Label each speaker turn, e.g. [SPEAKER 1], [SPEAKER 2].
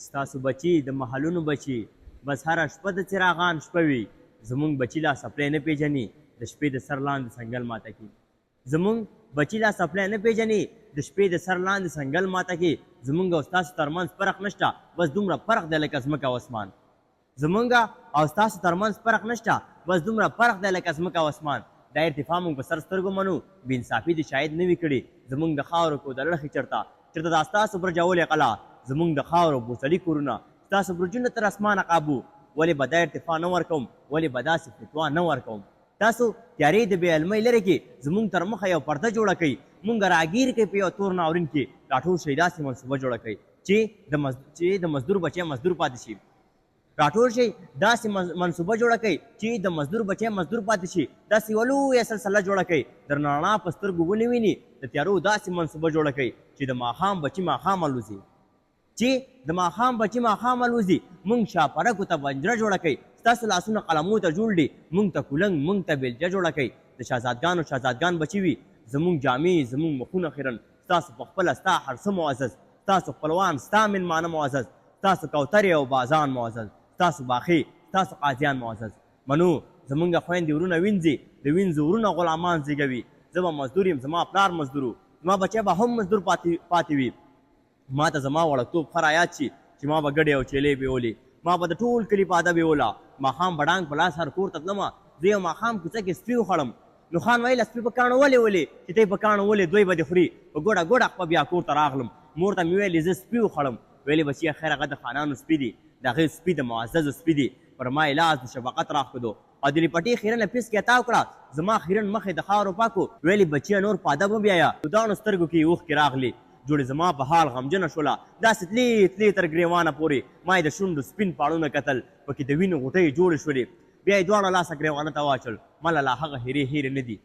[SPEAKER 1] ستاسو بچي د محلونو بچي بس هره شپه د څراغان شپه وي زمونږ بچي لا سپلی نه پیژني د شپې د سر لاندې څنګل ماته کي زمونږ بچي لا سپلی نه پیژني د شپې د سر لاندې څنګل ماته کي زمونږ او ستاسو ترمنځ فرق نشته بس دومره فرق دی لکه ځمکه او اسمان زمونږ او ستاسو ترمنځ فرق نشته بس دومره فرق دی لکه ځمکه او اسمان دا ارتفاع موږ په سر سترګو منو بې انصافي دې شاید نه وي کړې زمونږ د خاورو کو د لړخې چېرته دا ستاسو برجولې قلعه زمونږ د خاورو بوسلي کورونه ستاسو برجونه تر اسمانه قابو ولې به دا ارتفاع نه ورکوم ولې به داسې فتوا نه ورکوم تاسو تیارې د بې علمۍ لرې کې زمونږ تر مخه یو پرده جوړه کوي مونږ راګیر کوي په یو تور ناورین کې راټول شئ داسې منصوبه جوړه کوي چې د مزدور بچی مزدور پاتې شي راټول شئ داسې منصوبه جوړه کوي چې د مزدور بچی مزدور پاتې شي داسې یوه لویه سلسله جوړه کوي در رڼا په سترګو ونه ویني د تیارو داسې منصوبه جوړه کوي چې د ماښام بچي ماښام الوځي مونږ شاپرکو ته بنجره جوړه کوي ستاسو لاسونه قلمو ته جوړ دي مونږ ته کولنګ مونږ ته بیلچه جوړه کوي د شهزادګان بچي وي زمونږ جامې زمونږ مخونه خیرن ستاسو په خپله ستا هر څه معزز ستاسو خپلوان ستا مېلمانه معزز ستاسو کوترې او بازان معزز ستاسو باښې ستاسو قاضیان معزز منو زمونږ خویندې ورونه وینځي د وینځو ورونه غلامان زیږوي زه به مزدور یم زما پلار مزدور و زما بچی به هم مزدور پاتې وي ما ته زما وړکتوب ښه رایاد شي چې ما به ګډې او چیلې بیولې ما به د ټول کلي په اده بیوله ماښام به ډانګ په لاس هر کور ته تلمه زه یو ماښام کوڅه کې سپي وخوړم نو خان ویله سپي په کاڼو ولې چې ته یې په کاڼو ولې دوی به دې خوري په ګوډه خپه بیا کور ته راغلم مور ته مې ویلې زه سپي وخوړم ویلې بچیه خیر هغه د خانانو سپي دي د هغې سپي د معززو سپي دي پر ما یې لاس د شفقت راښکدو او د لپټې خیرنه پیس کې تاو کړه زما خیرن مخې د خاورو پاکو ویلې بچیه نور په ادب وبیایه دواړو سترګو کې یې اوښکې راغلې جوړې زما په حال غمجنه شوله داسې تلې تر ګریوانه پورې ما یې د شونډو سپین پاړونه کتل پکې د وینو غوټۍ جوړې شولې بیا یې دواړه لاسه ګریوانه ته واچل مله لا هغه هیرې نه دي